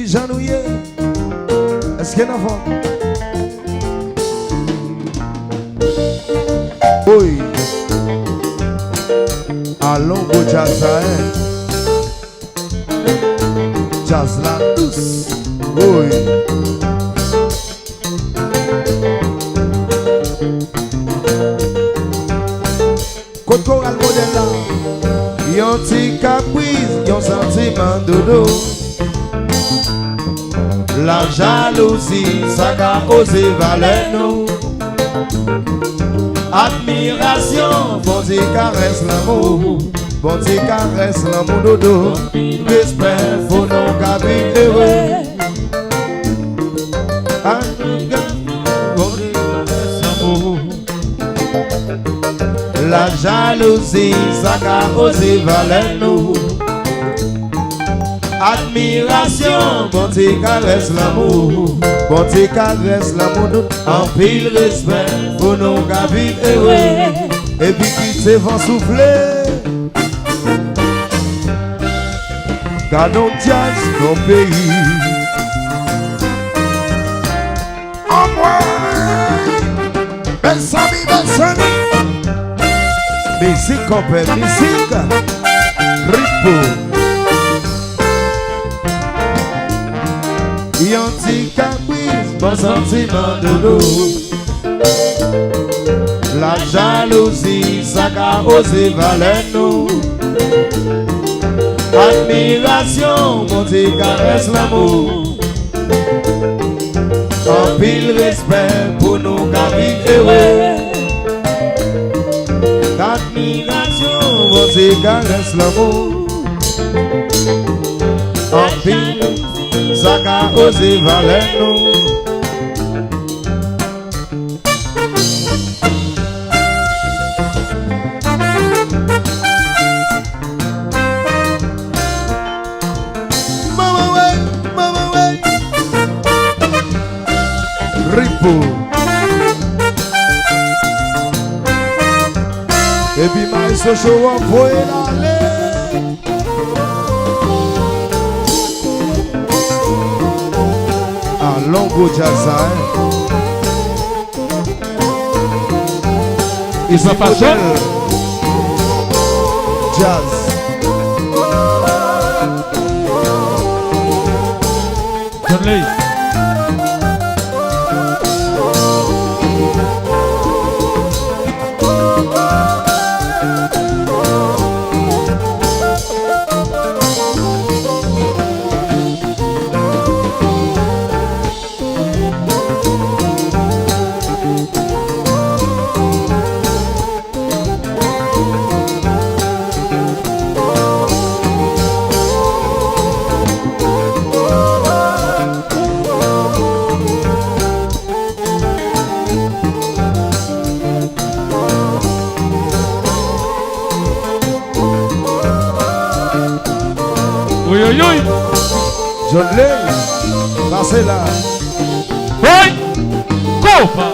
qui j'ennuie. Est-ce qu'il y a un enfant? Oui. Allons, beau jazz, jazz la douce. Oui. Côte chorale modèle là. Yon ti caprice, yon sentiment dodo. La jalousie, ça qu'a osé valer nous. Admiration, bon ti caresse l'amour. Bon ti caresse l'amour dodo. Respect, faut non qu'à vivre heureux. Bon ti caresse l'amour. La jalousie, ça qu'a osé valer nous. Admiration, bon ti caresse l'amour. Bon ti caresse l'amour. En pile respect, pour nous qu'à vivre heureux. Et puis quitter vent souffler. Gardons jazz nos pays. En moi, belle sami, belle sami. Musique, on fait musique. Ripo. Yon ti caprice, bon sentiment de l'eau. La jalousie, ça qu'a osé valer nous. Admiration, bon ti caresse l'amour. En pile respect pour nous qu'à vivre heureux. Admiration, bon ti caresse l'amour. En pile, ça qu'a osé valer nous. Ripo. Et puis maïs au show on peut l'aller. Allons go jazz. Ils sont pas jeunes. Jazz. John Lee. Oui, oui, oui. John Lee, passez là. Oui. Copa.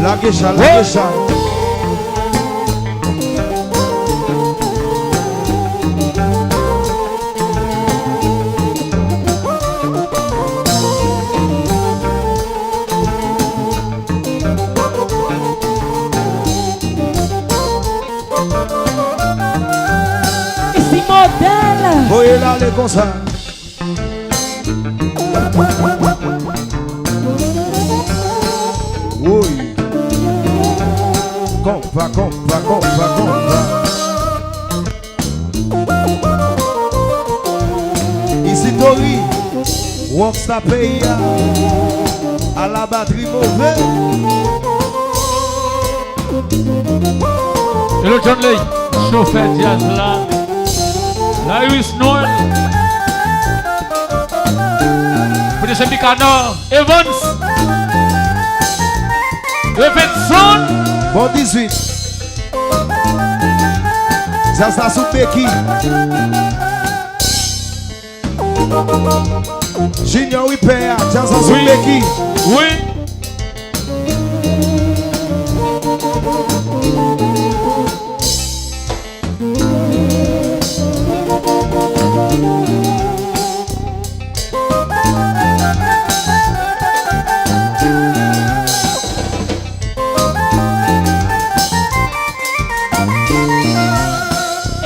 La geisha, la geisha. Esse modèle. Voyez là les comme ça. Oui. Come. compa, compa, compa, compa. Ici Tori, Rockstar Pays, à la batterie mauvais. Hello John Lay, chauffeur jazz là. Lewis Noel. Producer Mikano, Evans. Evanson. Bon 18. Ça sera sous Becky. Junior Repair, ça sera sous Oui. Becky. Oui.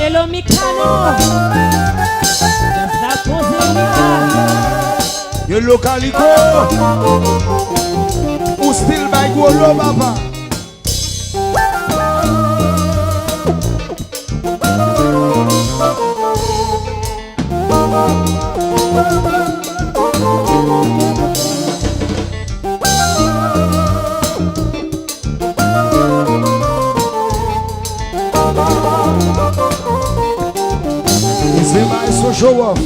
Hello Mikano. Just Yo localico. Ou still by Golo Baba. It's my so show off.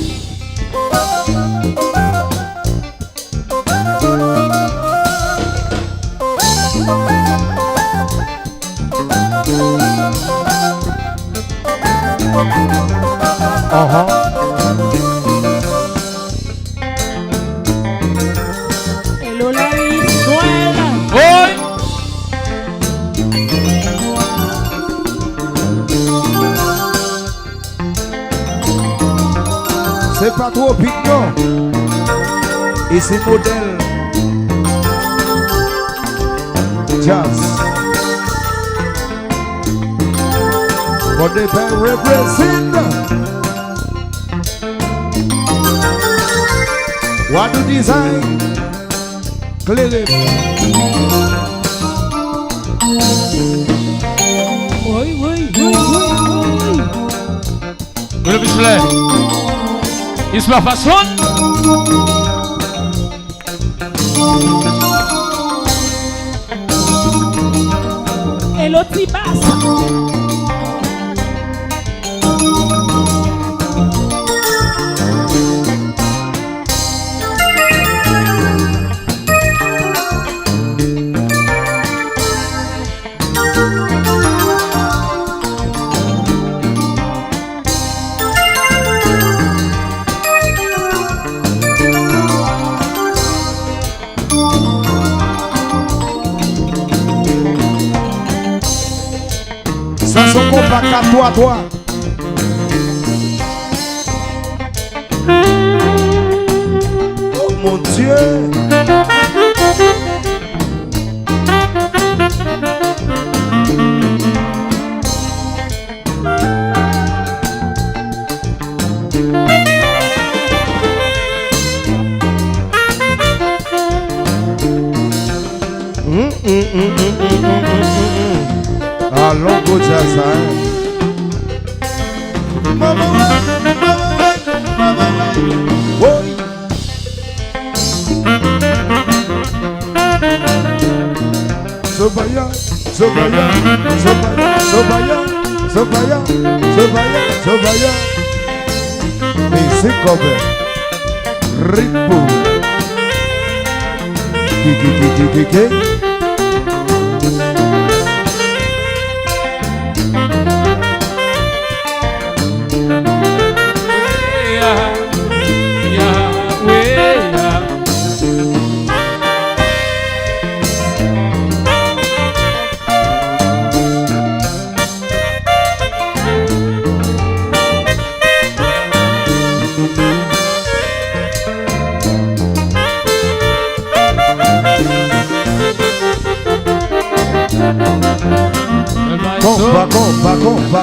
Hello Lewis Noel. Oui. C'est pas trop pique non. Et c'est modèle jazz. Modèle represent. What do design? Clearly. Oui, oui, oui, oui, oui. Le Michelet. Isma Fasson. Hello Tibas. Ça son compact à toi, toi. Oh mon Dieu. Allons, go jazz, Mama, oui. Sobaya, Sobaya, Sobaya, Sobaya, Sobaya, Sobaya, Sobaya. Et c'est comme Ripo. Kiki.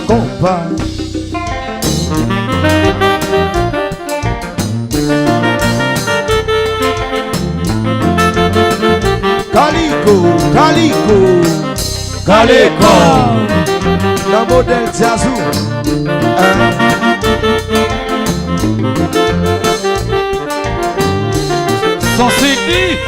Compa. Calico. Calécon. Le modèle Diazou. Sans séquille.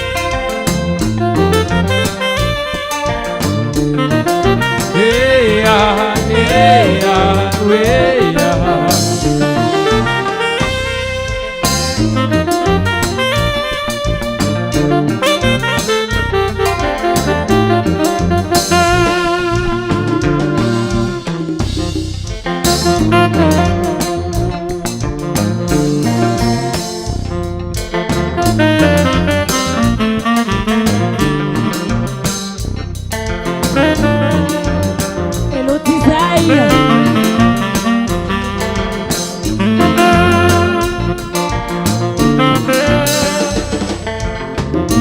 Hello design.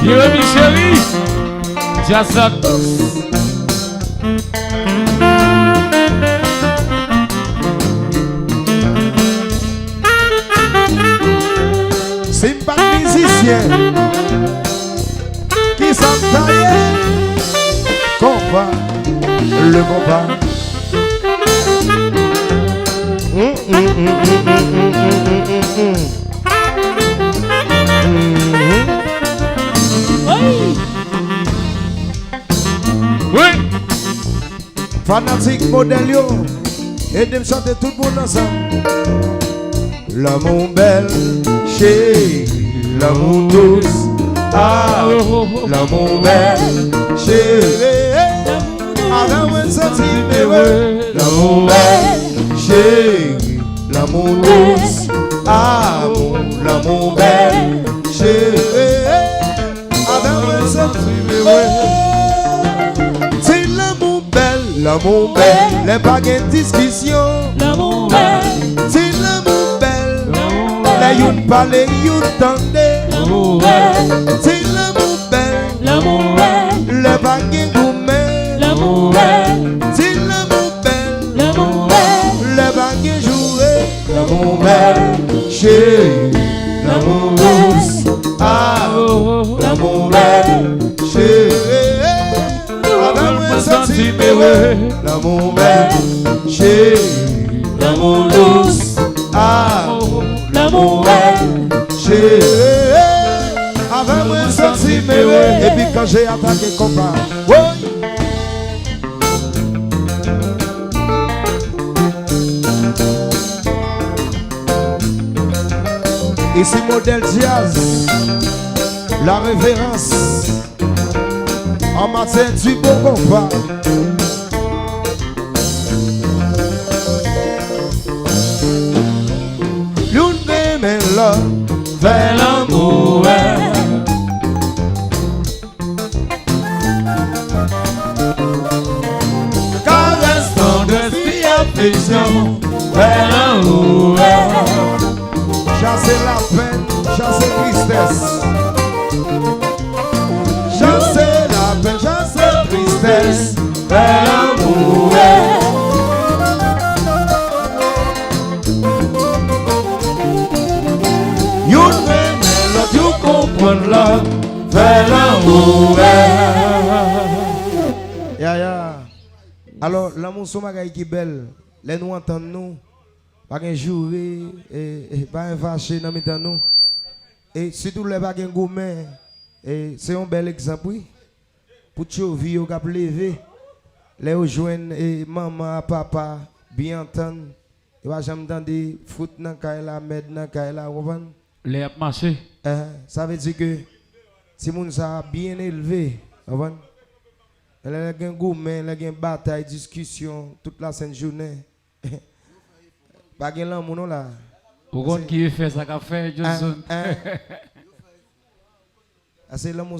Jérémy chéri. Jazzatos. C'est pas de musicien qui s'entaille. Combat, le combat. Oui. Oui. Fanatique modèle yo. Et de me chanter tout le monde ensemble. L'amour belle, chérie, l'amour douce. Ah, l'amour belle, chérie. Avec moi sentir heureux. L'amour belle, chérie, l'amour douce. Ah, l'amour belle, chérie. Avec moi sentir heureux. C'est l'amour belle, les baguettes discussion. L'amour belle. C'est l'amour belle, les youn parler, youn tende. L'amour belle. C'est l'amour belle, L'amour belle. les baguettes gourmet. L'amour belle. C'est l'amour belle, L'amour belle. les baguettes jouées. L'amour belle, chérie, l'amour douce. Ah, l'amour belle, chérie. Avec moi sentir heureux. L'amour belle, chérie, l'amour douce. Ah, L'amour belle. chérie. Avec moi sentir heureux. Et puis quand j'ai attaqué combat, oui. Ici modèle jazz, la révérence en matière du bon combat. L'une des mains là, vers l'amour. Caresse tendresse puis affection, vers l'amour. Chasser la peine, chasser tristesse. Chasser la peine, chasser tristesse. Vers l'amour. You remember l'autre, you comprends l'autre. Vers l'amour. Ya ya. Alors l'amour c'est ma qui belle. Les nous entendons nous. Pas un jouer et pas un vaché dans mes nous. Et surtout les pas un gourmet. Et c'est un bel exemple oui. Pour que vie au cap lever. Les rejoindre et maman papa bien entendre. Et va jamais entendre foot dans kaila med dans kaila comprendre. Les a marché. Ça veut dire que si moun ça bien élevé, comprendre. Elle a un gourmet, elle a une bataille, discussion toute la sainte journée. Pas de l'amour non là. Vous comprenez qui fait ça qu'a fait Johnson? C'est l'amour